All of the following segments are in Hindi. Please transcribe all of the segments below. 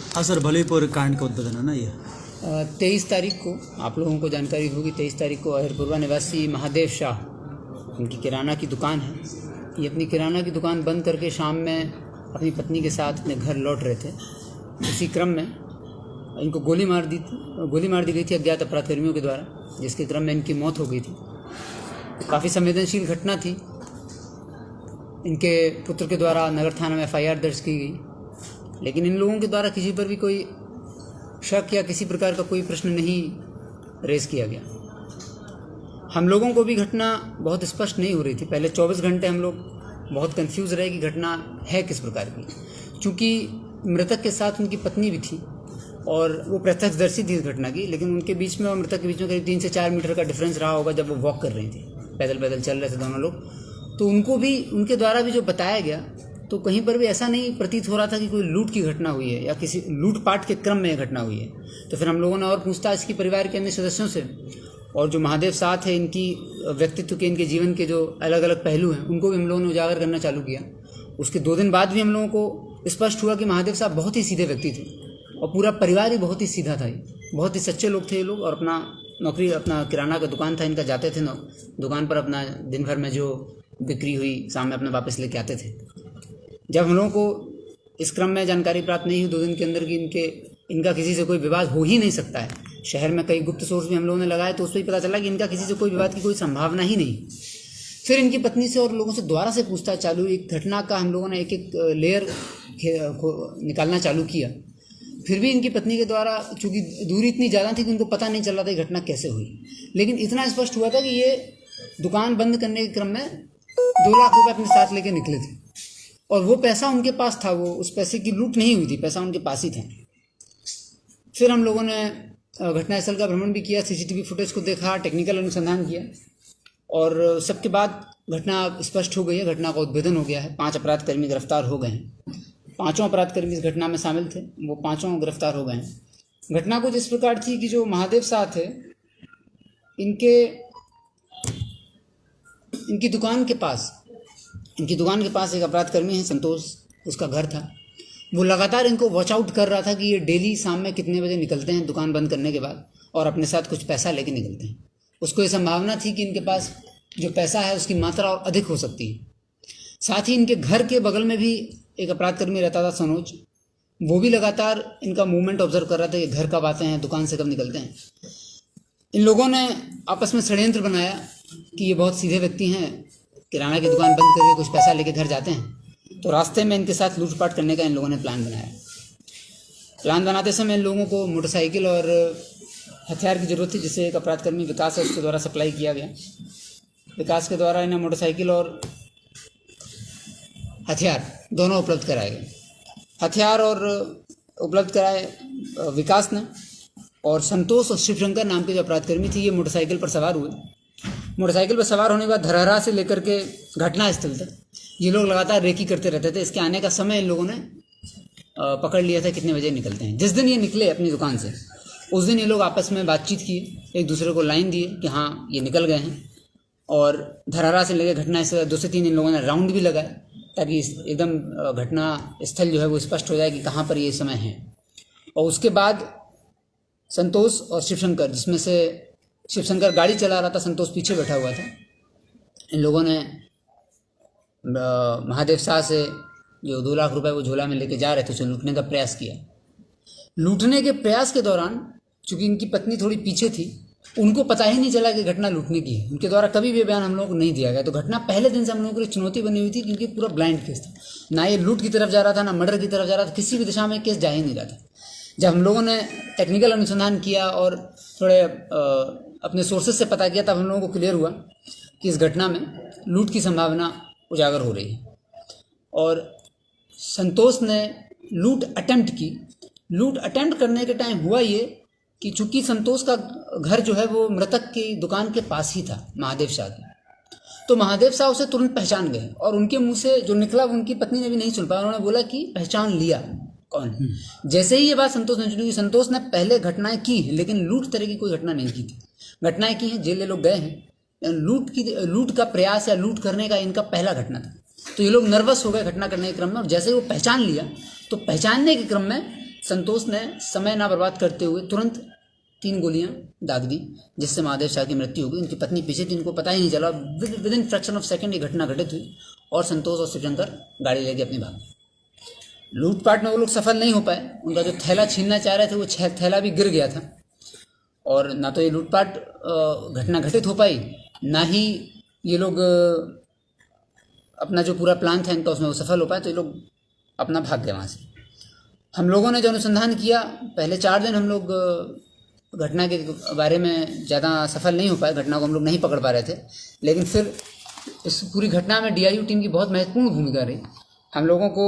हाँ सर, भलीपुर कांड का उद्भेदन है ना ये। 23 तारीख को आप लोगों को जानकारी होगी, 23 तारीख को अहिरपुरवा निवासी महादेव शाह, इनकी किराना की दुकान है। ये अपनी किराना की दुकान बंद करके शाम में अपनी पत्नी के साथ अपने घर लौट रहे थे। इसी क्रम में इनको गोली मार दी गई थी अज्ञात अपराधकर्मियों के द्वारा, जिसके क्रम में इनकी मौत हो गई थी। काफ़ी संवेदनशील घटना थी। इनके पुत्र के द्वारा नगर थाना में FIR दर्ज की गई, लेकिन इन लोगों के द्वारा किसी पर भी कोई शक या किसी प्रकार का कोई प्रश्न नहीं रेज किया गया। हम लोगों को भी घटना बहुत स्पष्ट नहीं हो रही थी। पहले 24 घंटे हम लोग बहुत कंफ्यूज रहे कि घटना है किस प्रकार की, क्योंकि मृतक के साथ उनकी पत्नी भी थी और वो प्रत्यक्षदर्शी थी इस घटना की। लेकिन उनके बीच में और मृतक के बीच में करीब 3 से 4 मीटर का डिफरेंस रहा होगा जब वो वॉक कर रही थी, पैदल चल रहे थे दोनों लोग। तो उनको भी, उनके द्वारा भी जो बताया गया, तो कहीं पर भी ऐसा नहीं प्रतीत हो रहा था कि कोई लूट की घटना हुई है या किसी लूटपाट के क्रम में यह घटना हुई है। तो फिर हम लोगों ने और पूछताछ की परिवार के अन्य सदस्यों से, और जो महादेव साथ है, इनकी व्यक्तित्व के, इनके जीवन के जो अलग अलग पहलू हैं, उनको भी हम लोगों ने उजागर करना चालू किया। उसके 2 दिन बाद भी हम लोगों को स्पष्ट हुआ कि महादेव साहब बहुत ही सीधे व्यक्ति थे और पूरा परिवार ही बहुत ही सीधा था। बहुत ही सच्चे लोग थे ये लोग, और अपना नौकरी, अपना किराना का दुकान था इनका, जाते थे दुकान पर, अपना दिन भर में जो बिक्री हुई शाम में अपना वापस लेके आते थे। जब हम लोगों को इस क्रम में जानकारी प्राप्त नहीं हुई 2 दिन के अंदर कि इनका किसी से कोई विवाद हो ही नहीं सकता है, शहर में कई गुप्त सोर्स भी हम लोगों ने लगाए, तो उस पर पता चला कि इनका किसी से कोई विवाद की कोई संभावना ही नहीं। फिर इनकी पत्नी से और लोगों से दोबारा से पूछताछ चालू हुई। घटना का हम लोगों ने एक लेयर निकालना चालू किया। फिर भी इनकी पत्नी के द्वारा, चूँकि दूरी इतनी ज़्यादा थी कि उनको पता नहीं चल रहा था कि घटना कैसे हुई, लेकिन इतना स्पष्ट हुआ था कि ये दुकान बंद करने के क्रम में 2 लाख रुपये अपने साथ लेके निकले थे और वो पैसा उनके पास था। वो, उस पैसे की लूट नहीं हुई थी, पैसा उनके पास ही था। फिर हम लोगों ने घटनास्थल का भ्रमण भी किया, CCTV फुटेज को देखा, टेक्निकल अनुसंधान किया, और सबके बाद घटना स्पष्ट हो गई है। घटना का उद्भेदन हो गया है। 5 अपराधकर्मी गिरफ्तार हो गए हैं। 5 अपराधकर्मी इस घटना में शामिल थे, वो 5 गिरफ्तार हो गए हैं। घटना कुछ इस प्रकार थी कि जो महादेव साह थे, इनकी दुकान के पास एक अपराधकर्मी है, संतोष, उसका घर था। वो लगातार इनको वॉच आउट कर रहा था कि ये डेली शाम में कितने बजे निकलते हैं दुकान बंद करने के बाद, और अपने साथ कुछ पैसा लेके निकलते हैं। उसको ये संभावना थी कि इनके पास जो पैसा है उसकी मात्रा और अधिक हो सकती है। साथ ही इनके घर के बगल में भी एक अपराधकर्मी रहता था, सनोज। वो भी लगातार इनका मूवमेंट ऑब्जर्व कर रहा था कि घर कब आते हैं, दुकान से कब निकलते हैं। इन लोगों ने आपस में षड्यंत्र बनाया कि ये बहुत सीधे व्यक्ति हैं, किराना की दुकान बंद करके कुछ पैसा लेके घर जाते हैं। तो रास्ते में इनके साथ लूटपाट करने का इन लोगों ने प्लान बनाया। प्लान बनाते समय इन लोगों को मोटरसाइकिल और हथियार की ज़रूरत थी, जिसे एक अपराधकर्मी विकास है उसके द्वारा सप्लाई किया गया। विकास के द्वारा इन्हें मोटरसाइकिल और हथियार दोनों उपलब्ध कराए गए। हथियार और उपलब्ध कराए विकास ने, और संतोष और शिवशंकर नाम के जो अपराधकर्मी थी, ये मोटरसाइकिल पर सवार हुए। मोटरसाइकिल पर सवार होने के बाद धरहरा से लेकर के घटनास्थल तक ये लोग लगातार रेकी करते रहते थे। इसके आने का समय इन लोगों ने पकड़ लिया था, कितने बजे निकलते हैं। जिस दिन ये निकले अपनी दुकान से, उस दिन ये लोग आपस में बातचीत किए, एक दूसरे को लाइन दिए कि हाँ ये निकल गए हैं, और धरहरा से लेकर घटनास्थल 2 से 3 इन लोगों ने राउंड भी लगाए, ताकि एकदम घटना स्थल जो है वो स्पष्ट हो जाए कि कहाँ पर ये समय है। और उसके बाद संतोष और शिवशंकर, जिसमें से शिवशंकर गाड़ी चला रहा था, संतोष पीछे बैठा हुआ था, इन लोगों ने महादेव शाह से जो 2 लाख रुपए वो झोला में लेके जा रहे थे, उसे लूटने का प्रयास किया। लूटने के प्रयास के दौरान, चूंकि इनकी पत्नी थोड़ी पीछे थी, उनको पता ही नहीं चला कि घटना लूटने की है। उनके द्वारा कभी भी बयान हम लोगों को नहीं दिया गया। तो घटना पहले दिन से हम लोगों के लिए चुनौती बनी हुई थी, क्योंकि पूरा ब्लाइंड केस था। ना ये लूट की तरफ जा रहा था, ना मर्डर की तरफ जा रहा था, किसी भी दिशा में केस जा ही नहीं रहा था। जब हम लोगों ने टेक्निकल अनुसंधान किया और थोड़े अपने सोर्सेज से पता किया, तब हम लोगों को क्लियर हुआ कि इस घटना में लूट की संभावना उजागर हो रही है। और संतोष ने लूट अटेम्प्ट करने के टाइम हुआ ये कि चूंकि संतोष का घर जो है वो मृतक की दुकान के पास ही था, महादेव शाह की, तो महादेव शाह उसे तुरंत पहचान गए, और उनके मुंह से जो निकला उनकी पत्नी ने भी नहीं सुन पाया। उन्होंने बोला कि पहचान लिया कौन है। जैसे ही ये बात संतोष ने सुनी, संतोष ने पहले घटनाएं की हैं, लेकिन लूट तरह की कोई घटना नहीं की थी। घटनाएं की हैं, जेल लोग गए हैं, लूट का प्रयास या लूट करने का इनका पहला घटना था। तो ये लोग नर्वस हो गए घटना करने के क्रम में, और जैसे ही वो पहचान लिया, तो पहचानने के क्रम में संतोष ने समय ना बर्बाद करते हुए तुरंत 3 गोलियां दाग दी, जिससे महादेव शाह की मृत्यु हो गई। उनकी पत्नी पीछे थी, उनको पता ही नहीं चला। With in fraction of second ये घटना घटित हुई और संतोष और शिवशंकर गाड़ी लेके अपनी भाग गए। लूटपाट में वो लोग सफल नहीं हो पाए। उनका जो थैला छीनना चाह रहे थे वो थैला भी गिर गया था, और ना तो ये लूटपाट घटना घटित हो पाई, ना ही ये लोग अपना जो पूरा प्लान था इनका उसमें वो सफल हो पाए। तो ये लोग अपना भाग गए वहाँ से। हम लोगों ने जो अनुसंधान किया, पहले 4 दिन हम लोग घटना के बारे में ज़्यादा सफल नहीं हो पाए, घटना को हम लोग नहीं पकड़ पा रहे थे। लेकिन फिर इस पूरी घटना में DIU टीम की बहुत महत्वपूर्ण भूमिका रही। हम लोगों को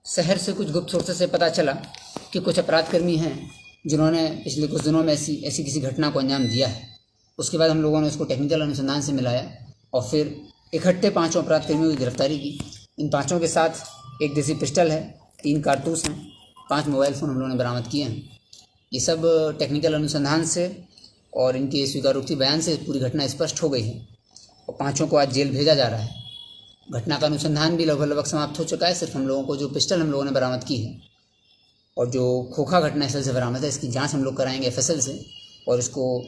शहर से कुछ गुप्त सोर्सेस से पता चला कि कुछ अपराधकर्मी हैं जिन्होंने पिछले कुछ दिनों में ऐसी किसी घटना को अंजाम दिया है। उसके बाद हम लोगों ने उसको टेक्निकल अनुसंधान से मिलाया और फिर इकट्ठे 5 अपराधकर्मियों की गिरफ्तारी की। इन 5 के साथ एक देसी पिस्टल है, 3 कारतूस हैं, 5 मोबाइल फ़ोन हम लोगों ने बरामद किए हैं। ये सब टेक्निकल अनुसंधान से और इनके स्वीकारोक्ति बयान से पूरी घटना स्पष्ट हो गई है और 5 को आज जेल भेजा जा रहा है। घटना का अनुसंधान भी लगभग समाप्त हो चुका है। सिर्फ हम लोगों को जो पिस्टल हम लोगों ने बरामद की है और जो खोखा घटना स्थल से बरामद है, इसकी जांच हम लोग कराएंगे FSL से, और इसको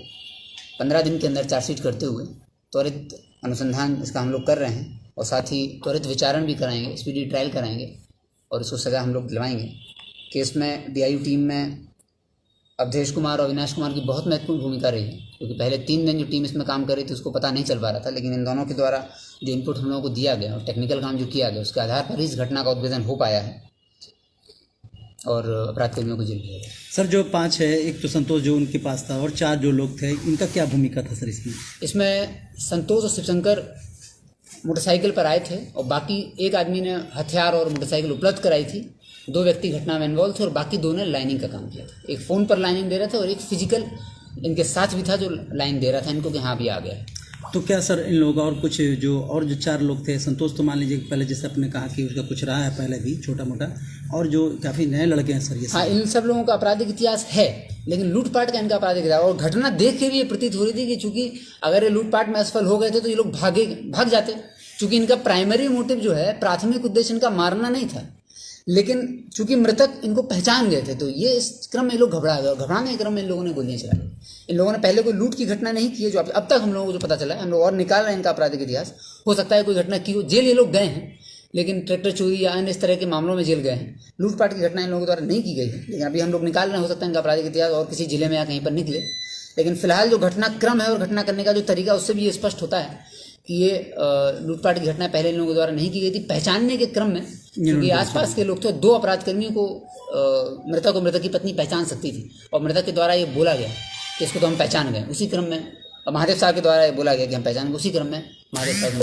15 दिन के अंदर चार्जशीट करते हुए त्वरित अनुसंधान इसका हम लोग कर रहे हैं, और साथ ही त्वरित विचारण भी कराएंगे, स्पीडी ट्रायल कराएंगे और इसको सज़ा हम लोग दिलवाएंगे। केस में DIU टीम में अवधेश कुमार और अविनाश कुमार की बहुत महत्वपूर्ण भूमिका रही है, क्योंकि पहले 3 दिन जो टीम इसमें काम कर रही थी उसको पता नहीं चल पा रहा था। लेकिन इन दोनों के द्वारा जो इनपुट हम लोगों को दिया गया और टेक्निकल काम जो किया गया, उसके आधार पर ही इस घटना का उद्भेदन हो पाया है और अपराधकर्मियों को जेल भेजा गया। सर जो 5 है, एक तो संतोष जो उनके पास था और 4 जो लोग थे, इनका क्या भूमिका था सर इसमें? इसमें संतोष और शिवशंकर मोटरसाइकिल पर आए थे और बाकी एक आदमी ने हथियार और मोटरसाइकिल उपलब्ध कराई थी। 2 व्यक्ति घटना में इन्वॉल्व थे और बाकी 2 ने लाइनिंग का काम किया था। एक फ़ोन पर लाइनिंग दे रहे थे और एक फिजिकल इनके साथ भी था जो लाइन दे रहा था इनको कि हाँ भी आ गया है। तो क्या सर इन लोगों का और कुछ जो 4 लोग थे, संतोष तो मान लीजिए पहले जैसे आपने कहा कि उसका कुछ रहा है पहले भी छोटा मोटा, और जो काफ़ी नए लड़के हैं सर ये? हाँ, इन सब लोगों का आपराधिक इतिहास है, लेकिन लूटपाट का इनका आपराधिक इतिहास, और घटना देख के भी ये प्रतीत हो रही थी कि चूंकि अगर ये लूटपाट में असफल हो गए थे तो ये लोग भाग जाते, चूंकि इनका प्राइमरी मोटिव जो है, प्राथमिक उद्देश्य इनका मारना नहीं था। लेकिन चूंकि मृतक इनको पहचान गए थे तो ये इस क्रम में लोग घबरा गए, और घबराने के क्रम में इन लोगों ने गोलियां चला दी। इन लोगों ने पहले कोई लूट की घटना नहीं की है, जो अब तक हम लोगों को जो पता चला है। हम लोग और निकाल रहे हैं इनका आपराधिक इतिहास, हो सकता है कोई घटना की हो। जेल ये लोग गए हैं, लेकिन ट्रैक्टर चोरी या अन्य इस तरह के मामलों में जेल गए हैं। लूटपाट की घटना इन लोगों द्वारा नहीं की गई है, लेकिन अभी हम लोग निकाल रहे हैं, हो सकता है इनका आपराधिक इतिहास और किसी जिले में या कहीं पर निकले। लेकिन फिलहाल जो घटनाक्रम है और घटना करने का जो तरीका, उससे भी ये स्पष्ट होता है कि ये लूटपाट की घटना पहले इन लोगों द्वारा नहीं की गई थी। पहचानने के क्रम में, क्योंकि आसपास के लोग थे, 2 अपराधकर्मियों को मृतक और मृतक की पत्नी पहचान सकती थी, और मृतक के द्वारा ये बोला गया कि इसको तो हम पहचान गए। उसी क्रम में महादेव साहब के द्वारा ये बोला गया कि हम पहचान गए। उसी क्रम में महादेव साहब